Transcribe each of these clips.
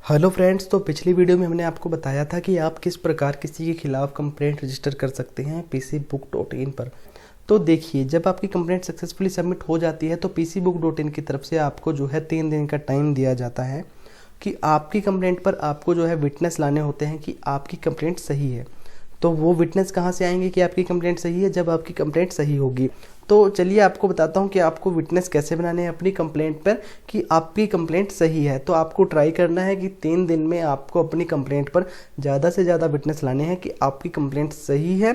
Hello friends, तो पिछली video में हमने आपको बताया था कि आप किस प्रकार किसी के खिलाफ कंप्लेंट रजिस्टर कर सकते हैं PCBook.in पर। तो देखिए, जब आपकी कंप्लेंट सक्सेसफुली सबमिट हो जाती है तो PCBook.in की तरफ से आपको जो है 3 दिन का टाइम दिया जाता है कि आपकी कंप्लेंट पर आपको जो है विटनेस लाने होते हैं कि आपकी कंप्लेंट सही है। तो वो विटनेस कहाँ से आएंगे कि आपकी कंप्लेंट सही है? जब आपकी कंप्लेंट सही होगी। तो चलिए आपको बताता हूँ कि आपको विटनेस कैसे बनाने हैं अपनी कंप्लेंट पर कि आपकी कंप्लेंट सही है। तो आपको ट्राई करना है कि 3 दिन में आपको अपनी कंप्लेंट पर ज़्यादा से ज़्यादा विटनेस लाने हैं कि आपकी कंप्लेंट सही है,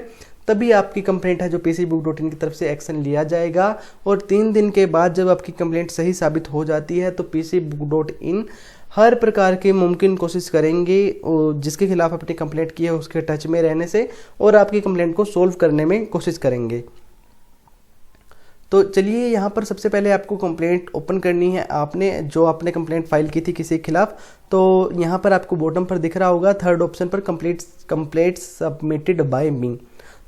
तभी आपकी कंप्लेंट है जो PCBook.in की तरफ से एक्शन लिया जाएगा। और 3 दिन के बाद जब आपकी कंप्लेंट सही साबित हो जाती है तो PCBook.in हर प्रकार के मुमकिन कोशिश करेंगे जिसके खिलाफ अपनी कंप्लेंट की है उसके टच में रहने से और आपकी कंप्लेंट को सोल्व करने में कोशिश करेंगे। तो चलिए, यहाँ पर सबसे पहले आपको कंप्लेंट ओपन करनी है। आपने कंप्लेंट फाइल की थी किसी के खिलाफ, तो यहाँ पर आपको बॉटम पर दिख रहा होगा थर्ड ऑप्शन पर कंप्लेंट सबमिटेड बाय मी।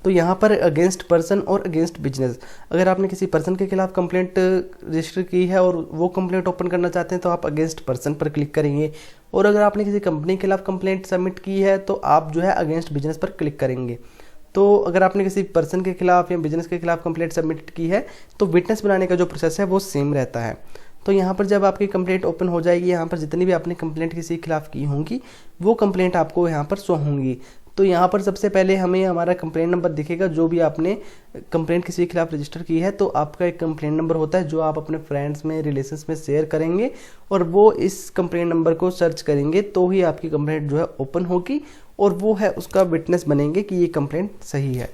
तो यहाँ पर अगेंस्ट पर्सन और अगेंस्ट बिजनेस, अगर आपने किसी पर्सन के खिलाफ कंप्लेंट रजिस्टर की है और वो कंप्लेंट ओपन करना चाहते हैं तो आप अगेंस्ट पर्सन पर क्लिक करेंगे। और अगर आपने किसी कंपनी के खिलाफ कंप्लेंट सबमिट की है तो आप जो है अगेंस्ट बिजनेस पर क्लिक करेंगे। तो अगर आपने किसी पर्सन के खिलाफ या बिजनेस के खिलाफ कंप्लेंट सबमिट की है तो विटनेस बनाने का जो प्रोसेस है वो सेम रहता है। तो यहाँ पर जब आपकी कंप्लेंट ओपन हो जाएगी, यहाँ पर जितनी भी आपने कंप्लेंट किसी के खिलाफ की होंगी वो कंप्लेंट आपको यहाँ पर शो होंगी। तो यहाँ पर सबसे पहले हमें हमारा कंप्लेंट नंबर दिखेगा। जो भी आपने कंप्लेंट किसी के खिलाफ रजिस्टर की है तो आपका एक कंप्लेंट नंबर होता है जो आप अपने फ्रेंड्स में, रिलेशंस में शेयर करेंगे और वो इस कंप्लेंट नंबर को सर्च करेंगे तो ही आपकी कंप्लेंट जो है ओपन होगी और वो है उसका विटनेस बनेंगे कि ये कंप्लेंट सही है।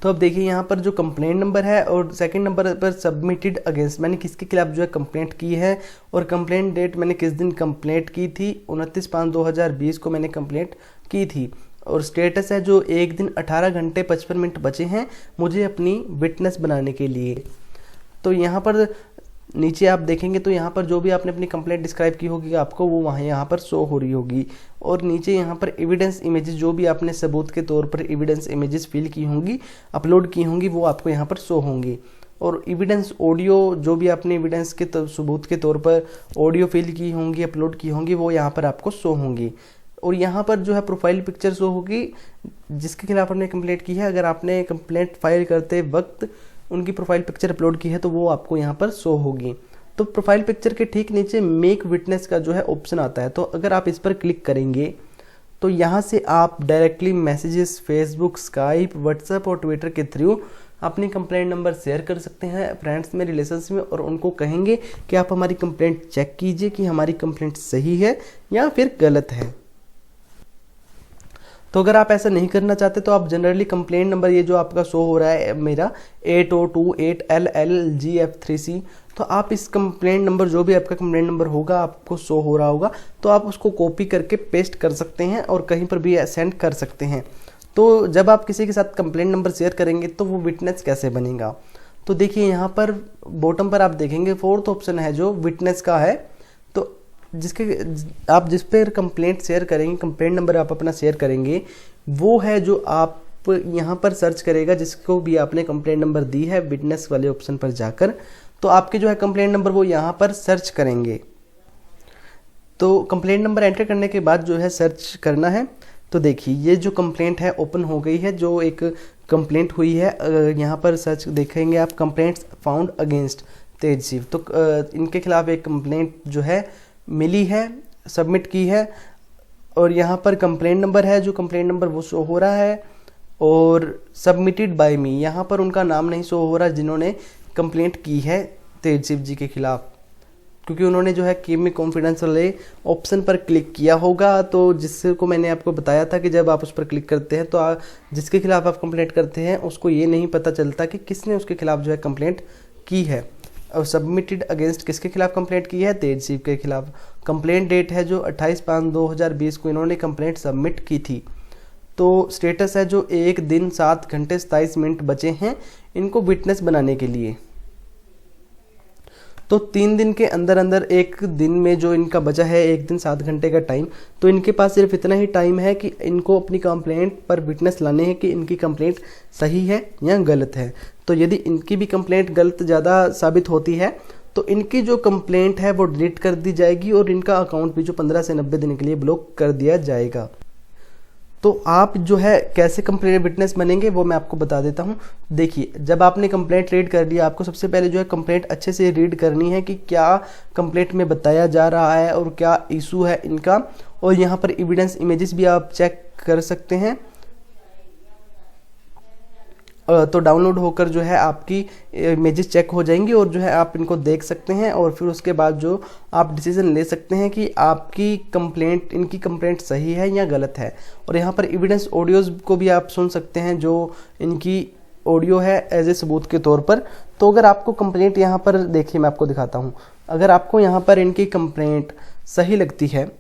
तो अब देखिए, यहाँ पर जो कंप्लेंट नंबर है और सेकंड नंबर पर सबमिटेड अगेंस्ट, मैंने किसके खिलाफ जो है कंप्लेंट की है और कंप्लेंट डेट मैंने किस दिन कंप्लेंट की थी, 29/5/2020 को मैंने कंप्लेंट की थी। और स्टेटस है जो 1 दिन 18 घंटे 55 मिनट बचे हैं मुझे अपनी विटनेस बनाने के लिए। तो यहाँ पर नीचे आप देखेंगे तो यहाँ पर जो भी आपने अपनी कंप्लेंट डिस्क्राइब की होगी आपको वो वहाँ यहाँ पर शो हो रही होगी। और नीचे यहाँ पर एविडेंस इमेजेस, जो भी आपने सबूत के तौर पर एविडेंस इमेजेस फिल की होंगी, अपलोड की होंगी, वो आपको यहाँ पर शो होंगी। और एविडेंस ऑडियो, जो भी आपने एविडेंस के सबूत के तौर पर ऑडियो फिल की होंगी, अपलोड की होंगी, वो यहाँ पर आपको शो होंगी। और यहाँ पर जो है प्रोफाइल पिक्चर शो होगी जिसके खिलाफ आपने कंप्लेंट की है। अगर आपने कंप्लेंट फाइल करते वक्त उनकी प्रोफाइल पिक्चर अपलोड की है तो वो आपको यहाँ पर शो होगी। तो प्रोफाइल पिक्चर के ठीक नीचे मेक विटनेस का जो है ऑप्शन आता है, तो अगर आप इस पर क्लिक करेंगे तो यहाँ से आप directly messages Facebook, Skype, WhatsApp और ट्विटर के थ्रू अपनी कंप्लेंट नंबर शेयर कर सकते हैं फ्रेंड्स में, रिलेशंस में, और उनको कहेंगे कि आप हमारी कंप्लेंट चेक कीजिए कि हमारी कंप्लेंट सही है या फिर गलत है। तो अगर आप ऐसा नहीं करना चाहते तो आप जनरली कंप्लेंट नंबर, ये जो आपका शो हो रहा है मेरा 8028LLGF3C, तो आप इस कंप्लेंट नंबर, जो भी आपका कंप्लेंट नंबर होगा आपको शो हो रहा होगा, तो आप उसको कॉपी करके पेस्ट कर सकते हैं और कहीं पर भी सेंड कर सकते हैं। तो जब आप किसी के साथ कंप्लेंट नंबर शेयर करेंगे तो वो विटनेस कैसे बनेगा? तो देखिए, यहाँ पर बॉटम पर आप देखेंगे फोर्थ ऑप्शन है जो विटनेस का है। तो आप जिस पर कंप्लेंट शेयर करेंगे, कंप्लेंट नंबर आप अपना शेयर करेंगे, वो है जो आप यहाँ पर सर्च करेगा जिसको भी आपने कंप्लेंट नंबर दी है, विटनेस वाले ऑप्शन पर जाकर तो आपके जो है कंप्लेंट नंबर वो यहाँ पर सर्च करेंगे। तो कंप्लेंट नंबर एंटर करने के बाद जो है सर्च करना है। तो देखिए, ये जो कंप्लेंट है ओपन हो गई है, जो एक कंप्लेंट हुई है। यहाँ पर सर्च देखेंगे आप, कंप्लेंट्स फाउंड अगेंस्ट तेजशिव, तो इनके खिलाफ एक कंप्लेंट जो है मिली है, सबमिट की है। और यहाँ पर कंप्लेंट नंबर है, जो कंप्लेंट नंबर वो शो हो रहा है। और सबमिटेड बाय मी, यहाँ पर उनका नाम नहीं शो हो रहा जिन्होंने कंप्लेंट की है तेजशिव जी के खिलाफ, क्योंकि उन्होंने जो है कीप मी कॉन्फिडेंस वाले ऑप्शन पर क्लिक किया होगा। तो जिसको मैंने आपको बताया था कि जब आप उस पर क्लिक करते हैं तो जिसके खिलाफ आप कंप्लेंट करते हैं उसको ये नहीं पता चलता कि किसने उसके खिलाफ जो है कंप्लेंट की है। और सबमिटेड अगेंस्ट किसके खिलाफ कंप्लेंट की है? तेजशिव के खिलाफ। कंप्लेंट डेट है जो 28/5/2020 को इन्होंने कंप्लेंट सबमिट की थी। तो स्टेटस है जो 1 दिन 7 घंटे 27 मिनट बचे हैं इनको विटनेस बनाने के लिए। तो 3 दिन के अंदर अंदर, एक दिन में जो इनका बचा है 1 दिन 7 घंटे का टाइम, तो इनके पास सिर्फ इतना ही टाइम है कि इनको अपनी कंप्लेंट पर विटनेस लाने हैं कि इनकी कंप्लेंट सही है या गलत है। तो यदि इनकी भी कंप्लेंट गलत ज़्यादा साबित होती है तो इनकी जो कंप्लेंट है वो डिलीट कर दी जाएगी और इनका अकाउंट भी जो 15 से 90 दिन के लिए ब्लॉक कर दिया जाएगा। तो आप जो है कैसे कंप्लेंट विटनेस बनेंगे वो मैं आपको बता देता हूँ। देखिए, जब आपने कंप्लेंट रीड कर लिया, आपको सबसे पहले जो है कंप्लेंट अच्छे से रीड करनी है कि क्या कंप्लेंट में बताया जा रहा है और क्या इशू है इनका। और यहाँ पर एविडेंस इमेजेस भी आप चेक कर सकते हैं। तो डाउनलोड होकर जो है आपकी इमेजेस चेक हो जाएंगी और जो है आप इनको देख सकते हैं और फिर उसके बाद जो आप डिसीजन ले सकते हैं कि आपकी कंप्लेंट, इनकी कंप्लेंट सही है या गलत है। और यहाँ पर एविडेंस ऑडियोज़ को भी आप सुन सकते हैं, जो इनकी ऑडियो है एज ए सबूत के तौर पर। तो अगर आपको कंप्लेंट यहाँ पर देखिए, मैं आपको दिखाता हूँ, अगर आपको यहाँ पर इनकी कंप्लेंट सही लगती है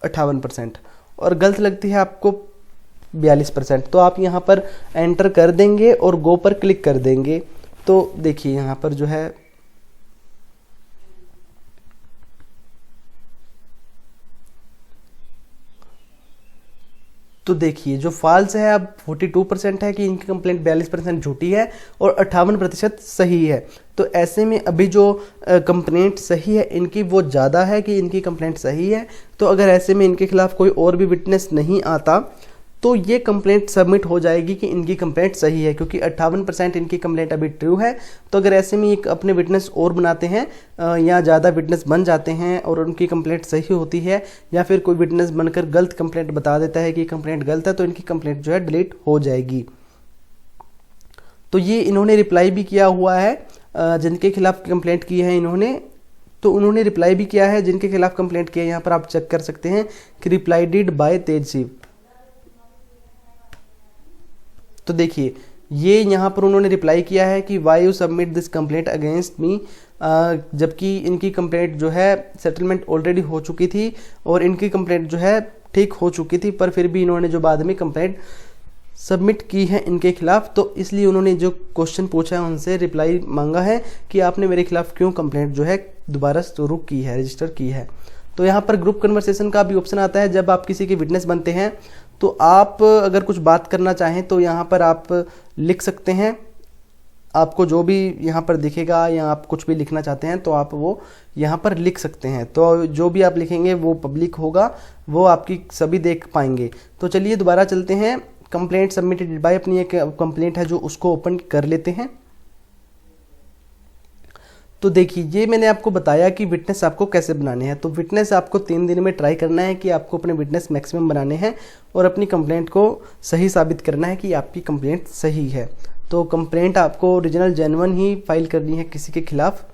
58% और गलत लगती है आपको 42%, तो आप यहाँ पर एंटर कर देंगे और गो पर क्लिक कर देंगे। तो देखिए यहाँ पर जो है तो देखिए जो फॉल्स है अब 42% है कि इनकी कंप्लेंट 42% झूठी है और 58% सही है। तो ऐसे में अभी जो कंप्लेंट सही है इनकी वो ज़्यादा है कि इनकी कंप्लेंट सही है। तो अगर ऐसे में इनके खिलाफ कोई और भी विटनेस नहीं आता तो ये कंप्लेंट सबमिट हो जाएगी कि इनकी कंप्लेंट सही है, क्योंकि 58% इनकी कंप्लेंट अभी ट्रू है। तो अगर ऐसे में एक अपने विटनेस और बनाते हैं या ज़्यादा विटनेस बन जाते हैं और उनकी कंप्लेंट सही होती है, या फिर कोई विटनेस बनकर गलत कंप्लेंट बता देता है कि कंप्लेंट गलत है, तो इनकी कंप्लेंट जो है डिलीट हो जाएगी। तो ये इन्होंने रिप्लाई भी किया हुआ है जिनके खिलाफ कंप्लेंट की है इन्होंने, तो उन्होंने रिप्लाई भी किया है जिनके खिलाफ कंप्लेंट किया है। यहाँ पर आप चेक कर सकते हैं कि रिप्लाई डिड बाय तेजशिव। तो देखिए ये यहाँ पर उन्होंने रिप्लाई किया है कि why you submit this complaint against me, जबकि इनकी कंप्लेंट जो है सेटलमेंट ऑलरेडी हो चुकी थी और इनकी कंप्लेंट जो है ठीक हो चुकी थी, पर फिर भी इन्होंने जो बाद में कंप्लेंट सबमिट की है इनके खिलाफ, तो इसलिए उन्होंने जो क्वेश्चन पूछा है उनसे रिप्लाई मांगा है कि आपने मेरे खिलाफ क्यों कंप्लेंट जो है दोबारा शुरू की है, रजिस्टर की है। तो यहाँ पर ग्रुप कन्वर्सेशन का भी ऑप्शन आता है। जब आप किसी के विटनेस बनते हैं तो आप अगर कुछ बात करना चाहें तो यहाँ पर आप लिख सकते हैं, आपको जो भी यहाँ पर दिखेगा या आप कुछ भी लिखना चाहते हैं तो आप वो यहाँ पर लिख सकते हैं। तो जो भी आप लिखेंगे वो पब्लिक होगा, वो आपकी सभी देख पाएंगे। तो चलिए दोबारा चलते हैं, कंप्लेंट सबमिटेड बाय, अपनी एक कंप्लेंट है जो उसको ओपन कर लेते हैं। तो देखिए ये मैंने आपको बताया कि विटनेस आपको कैसे बनाने हैं। तो विटनेस आपको 3 दिन में ट्राई करना है कि आपको अपने विटनेस मैक्सिमम बनाने हैं और अपनी कंप्लेंट को सही साबित करना है कि आपकी कंप्लेंट सही है। तो कंप्लेंट आपको ओरिजिनल जेन्युइन ही फाइल करनी है किसी के खिलाफ।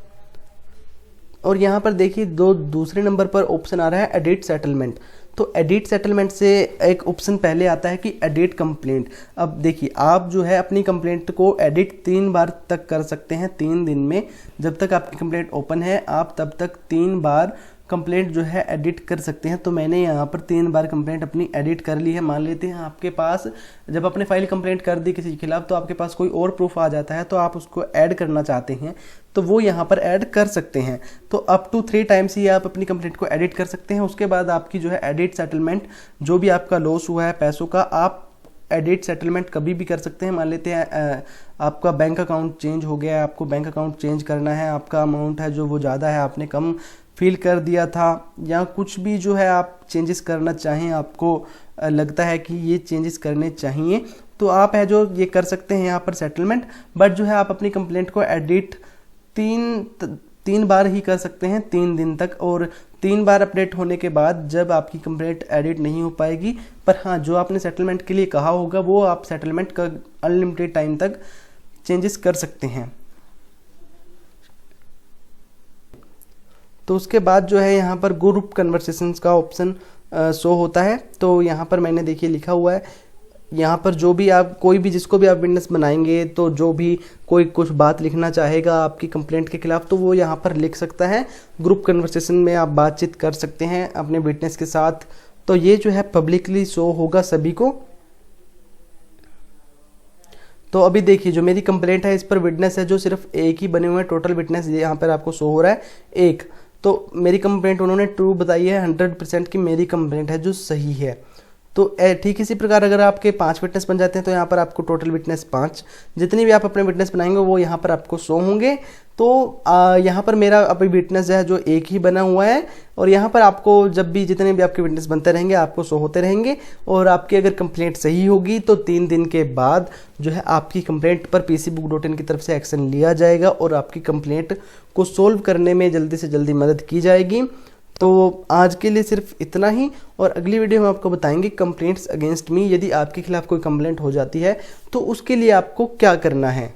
और यहाँ पर देखिए दूसरे नंबर पर ऑप्शन आ रहा है एडिट सेटलमेंट। तो एडिट सेटलमेंट से एक ऑप्शन पहले आता है कि एडिट कंप्लेंट। अब देखिए आप जो है अपनी कंप्लेंट को एडिट 3 बार तक कर सकते हैं 3 दिन में। जब तक आपकी कंप्लेंट ओपन है आप तब तक 3 बार कंप्लेंट जो है एडिट कर सकते हैं। तो मैंने यहाँ पर 3 बार कंप्लेंट अपनी एडिट कर ली है। मान लेते हैं आपके पास जब आपने फाइल कंप्लेंट कर दी किसी के खिलाफ तो आपके पास कोई और प्रूफ आ जाता है, तो आप उसको ऐड करना चाहते हैं तो वो यहाँ पर ऐड कर सकते हैं। तो अप टू 3 टाइम्स ही आप अपनी कंप्लेंट को एडिट कर सकते हैं। उसके बाद आपकी जो है एडिट सेटलमेंट, जो भी आपका लॉस हुआ है पैसों का, आप एडिट सेटलमेंट कभी भी कर सकते हैं। मान लेते हैं आपका बैंक अकाउंट चेंज हो गया है, आपको बैंक अकाउंट चेंज करना है, आपका अमाउंट है जो वो ज़्यादा है, आपने कम फिल कर दिया था, या कुछ भी जो है आप चेंजेस करना चाहें, आपको लगता है कि ये चेंजेस करने चाहिए, तो आप है जो ये कर सकते हैं यहाँ पर सेटलमेंट। बट जो है आप अपनी कंप्लेंट को एडिट 3 बार ही कर सकते हैं 3 दिन तक। और 3 बार अपडेट होने के बाद जब आपकी कंप्लेंट एडिट नहीं हो पाएगी, पर हाँ जो आपने सेटलमेंट के लिए कहा होगा वो आप सेटलमेंट का अनलिमिटेड टाइम तक चेंजेस कर सकते हैं। तो उसके बाद जो है यहाँ पर ग्रुप कन्वर्सेशंस का ऑप्शन शो होता है। तो यहाँ पर मैंने देखिए लिखा हुआ है, यहाँ पर जो भी आप कोई भी जिसको भी आप विटनेस बनाएंगे तो जो भी कोई कुछ बात लिखना चाहेगा आपकी कंप्लेंट के खिलाफ तो वो यहाँ पर लिख सकता है। ग्रुप कन्वर्सेशन में आप बातचीत कर सकते हैं अपने विटनेस के साथ। तो ये जो है पब्लिकली शो होगा सभी को। तो अभी देखिए जो मेरी कंप्लेंट है इस पर विटनेस है जो सिर्फ एक ही बने हुए हैं, टोटल विटनेस यहाँ पर आपको शो हो रहा है 1। तो मेरी कंप्लेंट उन्होंने ट्रू बताई है 100% की मेरी कंप्लेंट है जो सही है। तो ठीक इसी प्रकार अगर आपके 5 विटनेस बन जाते हैं तो यहाँ पर आपको टोटल विटनेस 5, जितनी भी आप अपने विटनेस बनाएंगे वो यहाँ पर आपको शो होंगे। तो यहाँ पर मेरा अभी विटनेस है जो एक ही बना हुआ है, और यहाँ पर आपको जब भी जितने भी आपके विटनेस बनते रहेंगे आपको शो होते रहेंगे। और आपकी अगर कंप्लेंट सही होगी तो 3 दिन के बाद जो है आपकी कंप्लेंट पर PCBook.in की तरफ से एक्शन लिया जाएगा और आपकी कंप्लेंट को सोल्व करने में जल्दी से जल्दी मदद की जाएगी। तो आज के लिए सिर्फ इतना ही, और अगली वीडियो में आपको बताएंगे कंप्लेंट्स अगेंस्ट मी, यदि आपके खिलाफ कोई कंप्लेंट हो जाती है तो उसके लिए आपको क्या करना है।